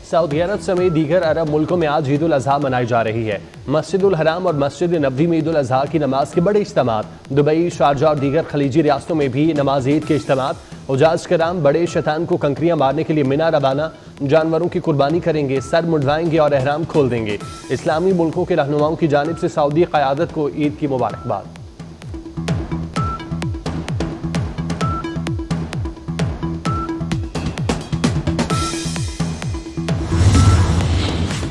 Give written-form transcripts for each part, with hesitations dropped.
Saudi अरब समेत दीगर अरब मुल्कों में आज ईद उल अजहा मनाई जा रही है। मस्जिद उल हराम और मस्जिद नबवी में ईद उल अजहा की नमाज के बड़े इज्तिमात। दुबई, शारजा और दीगर खलीजी रियासतों में भी नमाज ईद के इज्तिमात। उजाज कराम बड़े शैतान को कंकरियां मारने के लिए मिना रवाना, जानवरों की कुर्बानी करेंगे, सर मुंडवाएंगे और एहराम खोल देंगे। इस्लामी मुल्कों के रहनुमाओं की जानिब से सऊदी क़यादत को ईद की मुबारकबाद।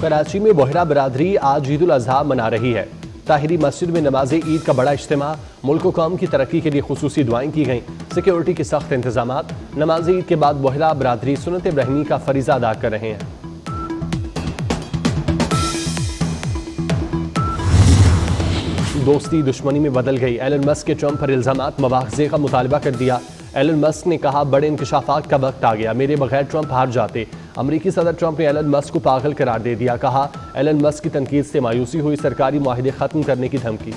कराची में बोहरा बरादरी आज ईद उल अजहा मना रही है। ताहिरी मस्जिद में नमाज ईद का बड़ा इज्तिमा। मुल्क कौम की तरक्की के लिए खुसूसी दुआएं की गईं। सिक्योरिटी के सख्त इंतजामात। नमाज ईद के बाद बोहरा बरादरी सुन्नत इब्राहिमी का फरीजा अदा कर रहे हैं। दोस्ती दुश्मनी में बदल गई। एलन मस्क के ट्रंप पर इल्जामात, मुआवजे का मुतालबा कर दिया। एलन मस्क ने कहा, बड़े इंकशाफात का वक्त आ गया, मेरे बगैर ट्रंप हार जाते। अमरीकी सदर ट्रंप ने एलन मस्क को पागल करार दे दिया। कहा, एलन मस्क की तनकीद से मायूसी हुई, सरकारी मुआहदे खत्म करने की धमकी।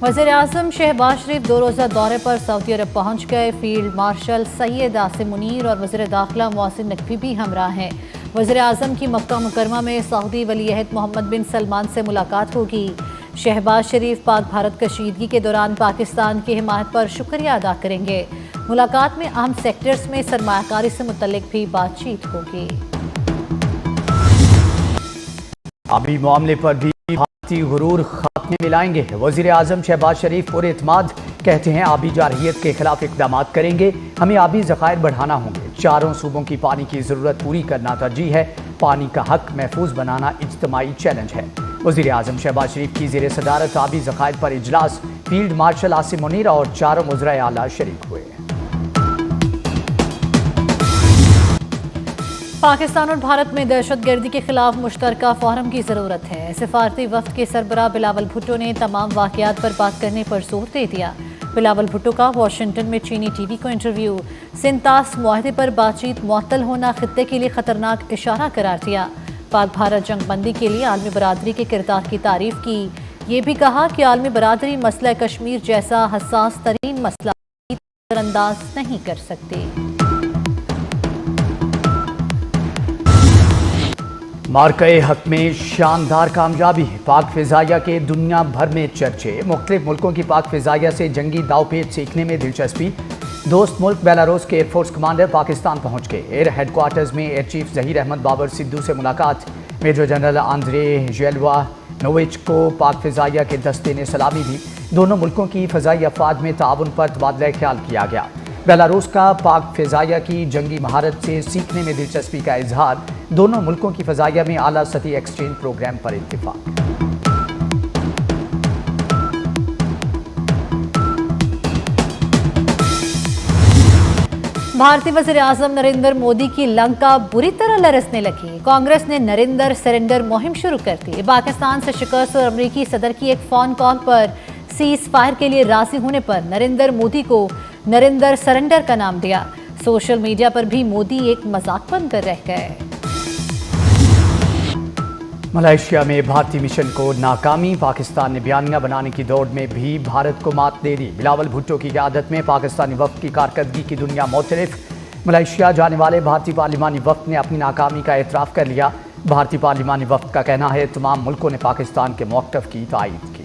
वज़ीर आज़म शहबाज शरीफ 2 रोज़ा दौरे पर सऊदी अरब पहुँच गए। फील्ड मार्शल सैयद आसिम मुनीर और वज़ीर दाखिला मोहसिन नकवी भी हमरा हैं। वज़ीर आज़म की मक्का मुकरमा में सऊदी वली अहद मोहम्मद बिन सलमान से मुलाकात होगी। शहबाज शरीफ पाक भारत कशीदगी के दौरान पाकिस्तान की हिमायत पर शुक्रिया अदा करेंगे। मुलाकात में अहम सेक्टर्स में सरमायाकारी से मुतल्लिक भी बातचीत होगी। आबी मामले पर भी भारतीय गुरूर खात्मे में लाएंगे। वज़ीर आज़म शहबाज शरीफ पूरे इत्माद, कहते हैं आबी जारहियत के खिलाफ इक़दाम करेंगे। हमें आबी ज़खायर बढ़ाना होंगे। चारों सूबों की पानी की ज़रूरत पूरी करना तरजीह है। पानी का हक महफूज बनाना इज्तिमाई चैलेंज है। वज़ीर आज़म शहबाज शरीफ की ज़ेर सदारत आबी ज़खायर पर इजलास। फील्ड मार्शल आसिम मुनीर और चारों वज़राए आला शरीक हुए। पाकिस्तान और भारत में दहशतगर्दी के खिलाफ मुश्तरका फोरम की ज़रूरत है। सिफारती वफ्द के सरबराह बिलावल भुट्टो ने तमाम वाक़यात पर बात करने पर जोर दे दिया। बिलावल भुट्टो का वाशिंगटन में चीनी टीवी को इंटरव्यू। सिंतास मुआहदे पर बातचीत मुअत्तल होना खित्ते के लिए खतरनाक इशारा करार दिया। पाक भारत जंग बंदी के लिए आलमी बरादरी के किरदार की तारीफ की। ये भी कहा कि आलमी बरादरी मसला कश्मीर जैसा हसास तरीन मसला नजरअंदाज नहीं कर सकती। मार्के हक में शानदार कामयाबी। पाक फिजाइया के दुनिया भर में चर्चे। मुख्तलिफ मुल्कों की पाक फिजाइया से जंगी दावपेच सीखने में दिलचस्पी। दोस्त मुल्क बेलारूस के एयरफोर्स कमांडर पाकिस्तान पहुंच गए। एयर हेडक्वार्टर्स में एयर चीफ जहीर अहमद बाबर सिद्धू से मुलाकात। मेजर जनरल आंद्रे जेलवा नोविच को पाक फिजाइया के दस्ते ने सलामी दी। दोनों मुल्कों की फ़ज़ाई अफवाज में ताउन पर तबादला ख्याल किया गया। बेलारूस का पाक फ़िज़ाइया की जंगी महारत से सीखने में दिलचस्पी का इजहार। दोनों मुल्कों की फ़ज़ाइया में आला सतही एक्सचेंज प्रोग्राम पर इत्तिफाक। भारतीय वज़ीर आज़म नरेंद्र मोदी की लंका बुरी तरह लरसने लगी। कांग्रेस ने नरेंद्र सरेंडर मुहिम शुरू कर दी। पाकिस्तान से शिकस्त और अमरीकी सदर की एक फ़ोन कॉल पर सीज फायर के लिए राजी होने पर नरेंद्र मोदी को नरेंद्र सरेंडर का नाम दिया। सोशल मीडिया पर भी मोदी एक मजाक बनकर रह गए। मलेशिया में भारतीय मिशन को नाकामी। पाकिस्तान ने बयानिया बनाने की दौड़ में भी भारत को मात दे दी। बिलावल भुट्टो की क़यादत में पाकिस्तानी वफ़द की कारकर्दगी की दुनिया मुख्तलिफ। मलेशिया जाने वाले भारतीय पार्लिमानी वफ़द ने अपनी नाकामी का एतराफ़ कर लिया। भारतीय पार्लिमानी वफ़द का कहना है तमाम मुल्कों ने पाकिस्तान के मौक़िफ़ की तायीद की।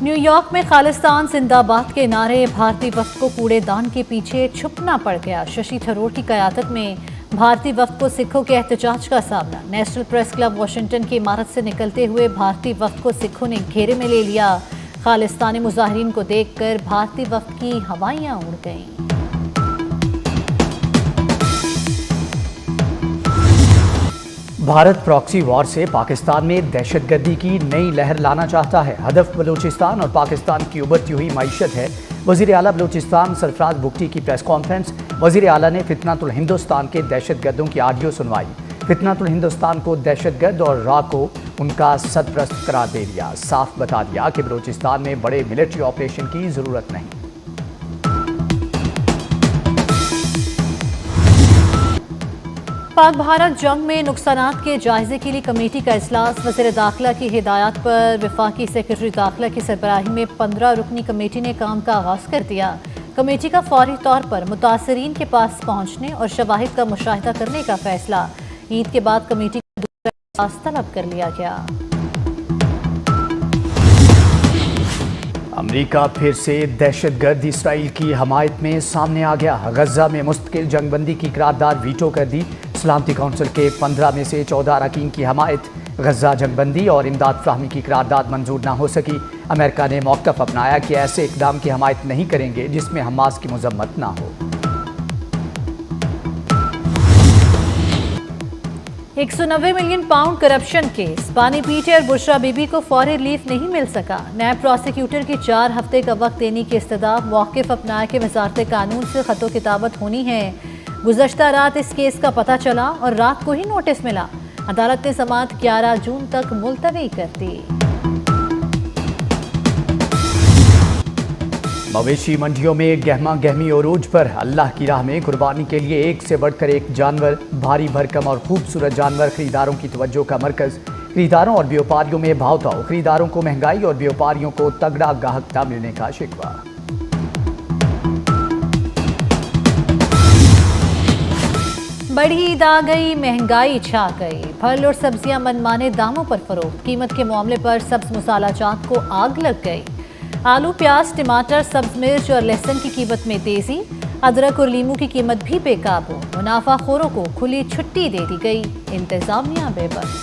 न्यूयॉर्क में खालिस्तान जिंदाबाद के नारे। भारतीय वफ़द को कूड़ेदान के पीछे छुपना पड़ गया। शशि थरूर की क़यादत में भारतीय वफ़द को सिखों के एहतजाज का सामना। नेशनल प्रेस क्लब वाशिंगटन की इमारत से निकलते हुए भारतीय वफ़द को सिखों ने घेरे में ले लिया। खालिस्तानी मुजाहिरीन को देखकर भारतीय वफ़द की हवाइयाँ उड़ गईं। भारत प्रॉक्सी वॉर से पाकिस्तान में दहशतगर्दी की नई लहर लाना चाहता है। हदफ बलूचिस्तान और पाकिस्तान की उभरती हुई मईशत है। वज़ीर आला बलूचिस्तान सरफराज बुगटी की प्रेस कॉन्फ्रेंस। वज़ीर आला ने फितनातुल हिंदुस्तान के दहशतगर्दों की ऑडियो सुनवाई। फितनातुल हिंदुस्तान को दहशतगर्द और रा को उनका सरपरस्त करार दे दिया। साफ बता दिया कि बलूचिस्तान में बड़े मिलिट्री ऑपरेशन की ज़रूरत नहीं। पाक भारत जंग में नुकसानात के जायजे के लिए कमेटी का इजलास। वज़ीर दाखिला की हिदायत पर वफाकी सेक्रेटरी दाखिला की सरबराही में 15 रुकनी कमेटी ने काम का आगाज कर दिया। कमेटी का फौरी तौर पर मुतासरीन के पास पहुंचने और शवाहिद का मुशाहिदा करने का फैसला। ईद के बाद कमेटी का दूसरा इजलास तलब कर लिया गया। अमेरिका फिर से दहशतगर्द इसराइल की हमायत में सामने आ गया। गजा में मुस्तकिल जंगबंदी की करारदाद वीटो कर दी। सलामती कौंसिल के 15 में से 14 अरकान की हमायत। गजा जंगबंदी और इमदाद फ्राहमी की करारदाद मंजूर ना हो सकी। अमेरिका ने मौक़िफ़ अपनाया कि ऐसे इक़दाम की हमायत नहीं करेंगे जिसमें हमास की मज़म्मत ना हो। 190 मिलियन पाउंड करप्शन केस। बानी पीटर बुशरा बीबी को फौरी रिलीफ नहीं मिल सका। नैब प्रोसिक्यूटर की 4 हफ्ते का वक्त देने की इस्तदा। मौक़िफ़ अपनाया कि वज़ारत कानून से ख़तो किताबत होनी है। गुज़श्ता रात इस केस का पता चला और रात को ही नोटिस मिला। अदालत ने समाअत 11 जून तक मुलतवी कर दी। मवेशी मंडियों में गहमा गहमी अरूज पर। अल्लाह की राह में कुर्बानी के लिए एक से बढ़कर एक जानवर, भारी भरकम और खूबसूरत जानवर खरीदारों की तवज्जो का मरकज। खरीदारों और व्यापारियों में भाव-ताव। खरीदारों को महंगाई और व्यापारियों को तगड़ा गाहक न मिलने का शिकवा। बड़ी ईद आ गई, महंगाई छा गई। फल और सब्जियां मनमाने दामों पर फरोख्त। कीमत के मामले पर सब्ज मसाला जात को आग लग गई। आलू, प्याज, टमाटर, सब्ज मिर्च और लहसुन की कीमत में तेजी। अदरक और लीमू की कीमत भी बेकाबू। मुनाफाखोरों को खुली छुट्टी दे दी गई। इंतजामिया बेबस।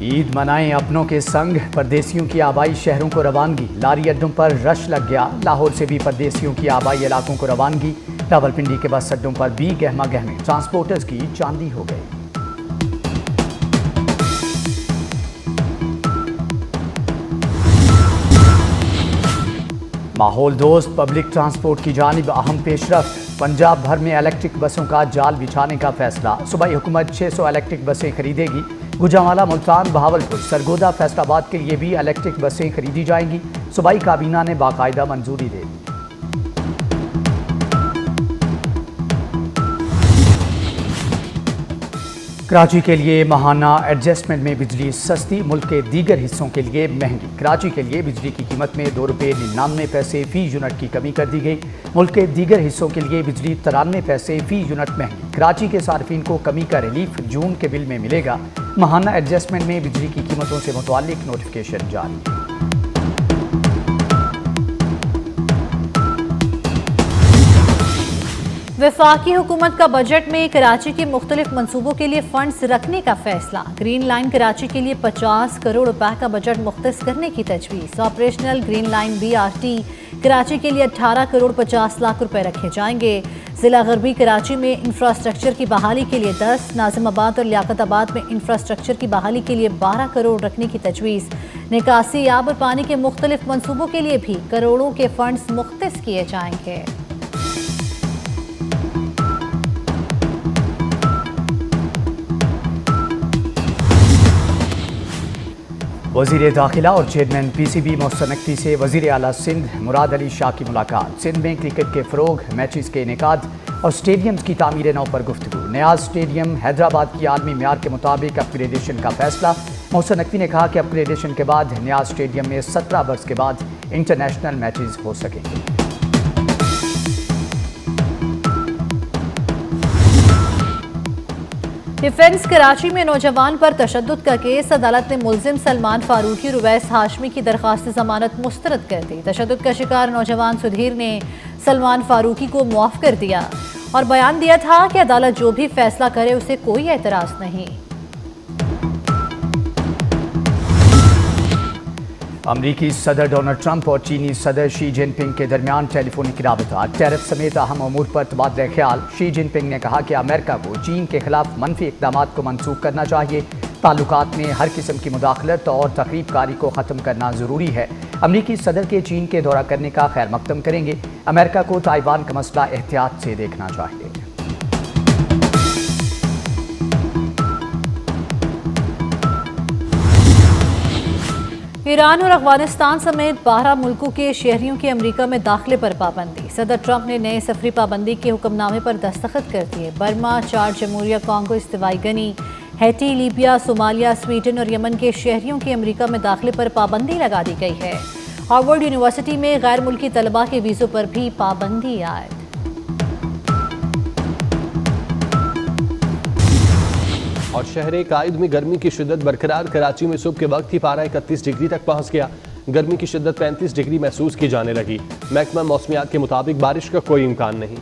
ईद मनाएं अपनों के संग। परदेसियों की आबाई शहरों को रवानगी। लारी अड्डों पर रश लग गया। लाहौर से भी परदेसियों की आबाई इलाकों को रवानगी। रावलपिंडी के बस अड्डों पर भी गहमा गहमी। ट्रांसपोर्टर्स की चांदी हो गई। माहौल दोस्त पब्लिक ट्रांसपोर्ट की जानिब अहम पेशरफ्त। पंजाब भर में इलेक्ट्रिक बसों का जाल बिछाने का फैसला। सूबाई हुकूमत 600 इलेक्ट्रिक बसें खरीदेगी। गुजरांवाला, मुल्तान, बहावलपुर, सरगोदा, फैसलाबाद के लिए भी इलेक्ट्रिक बसें खरीदी जाएंगी। सूबाई काबीना ने बाकायदा मंजूरी दे दी। कराची के लिए माहाना एडजस्टमेंट में बिजली सस्ती। मुल्क के दीगर हिस्सों के लिए महंगी। कराची के लिए बिजली की कीमत में ₹2.99 फी यूनिट की कमी कर दी गई। मुल्क के दीगर हिस्सों के लिए बिजली 93 पैसे फी यूनिट महंगी। कराची के सार्फिन को कमी का रिलीफ जून के बिल में मिलेगा। माहाना एडजस्टमेंट में बिजली की कीमतों से मुताल्लिक नोटिफिकेशन जारी। वफाकी हुकूमत का बजट में कराची के मुख्तलिफ मनसूबों के लिए फंड्स रखने का फैसला। ग्रीन लाइन कराची के लिए 50 करोड़ रुपए का बजट मुख्तस करने की तजवीज़। Operational green line BRT Karachi के लिए 18 करोड़ 50 लाख रुपए रखे जाएंगे। जिला गरबी कराची में इंफ्रास्ट्रक्चर की बहाली के लिए 10, नाजिमाबाद और लियाकताबाद में इंफ्रास्ट्रक्चर की बहाली के लिए 12 करोड़ रखने की तजवीज़। निकासी, आब और पानी के मुख्तलिफ मनसूबों के लिए भी करोड़ों के फंड्स मुख्तस किए जाएंगे। वज़ीर दाखिला और चेयरमैन PCB मोहसिन नकवी से वज़ीर आला सिंध मुराद अली शाह की मुलाकात। सिंध में क्रिकेट के फ़रोग, मैचेस के इनेकाद और स्टेडियम्स की तामीर नौ पर गुफ्तगू। न्याज स्टेडियम हैदराबाद की आलमी म्यार के मुताबिक अपग्रेडेशन का फैसला। मोहसिन नकवी ने कहा कि अपग्रेडेशन के बाद न्याज स्टेडियम में 17 बरस के बाद इंटरनेशनल मैचेस हो सकेंगे। डिफेंस कराची में नौजवान पर तशद्दुद का केस। अदालत ने मुलजिम सलमान फारूकी और उवैस हाशमी की दरख्वास्त जमानत मुस्तरद कर दी। तशद्दुद का शिकार नौजवान सुधीर ने सलमान फारूकी को मुआफ कर दिया और बयान दिया था कि अदालत जो भी फैसला करे उसे कोई एतराज नहीं। अमरीकी सदर डोनाल्ड ट्रंप और चीनी सदर शी जिनपिंग के दरमियान टेलीफोनिक राबता। टैरिफ समेत अहम अमूर पर तबादला ख्याल। शी जिनपिंग ने कहा कि अमेरिका को चीन के खिलाफ मनफी इक़दामात को मनसूख करना चाहिए। ताल्लुकात में हर किस्म की मुदाखलत और तकरीबकारी को ख़त्म करना ज़रूरी है। अमरीकी सदर के चीन के दौरा करने का खैर मकदम करेंगे। अमेरिका को ताइवान का मसला एहतियात से देखना चाहिए। ईरान और अफगानिस्तान समेत 12 मुल्कों के शहरियों के अमेरिका में दाखिले पर पाबंदी। सदर ट्रंप ने नए सफरी पाबंदी के हुक्मनामे पर दस्तखत कर दिए। बर्मा, चार जमहूरिया कांगो, इस्तीवाई Guinea, Haiti, Libya, Somalia, Sweden और यमन के शहरियों के अमेरिका में दाखिले पर पाबंदी लगा दी गई है। हार्वर्ड यूनिवर्सिटी में गैर मुल्की तलबा के वीज़ों पर भी पाबंदी आयद। और शहर कायद में गर्मी की शिद्दत बरकरार। कराची में सुबह के वक्त ही पारा 31 डिग्री तक पहुंच गया। गर्मी की शिद्दत 35 डिग्री महसूस की जाने लगी। महकमा मौसमियात के मुताबिक बारिश का कोई इम्कान नहीं।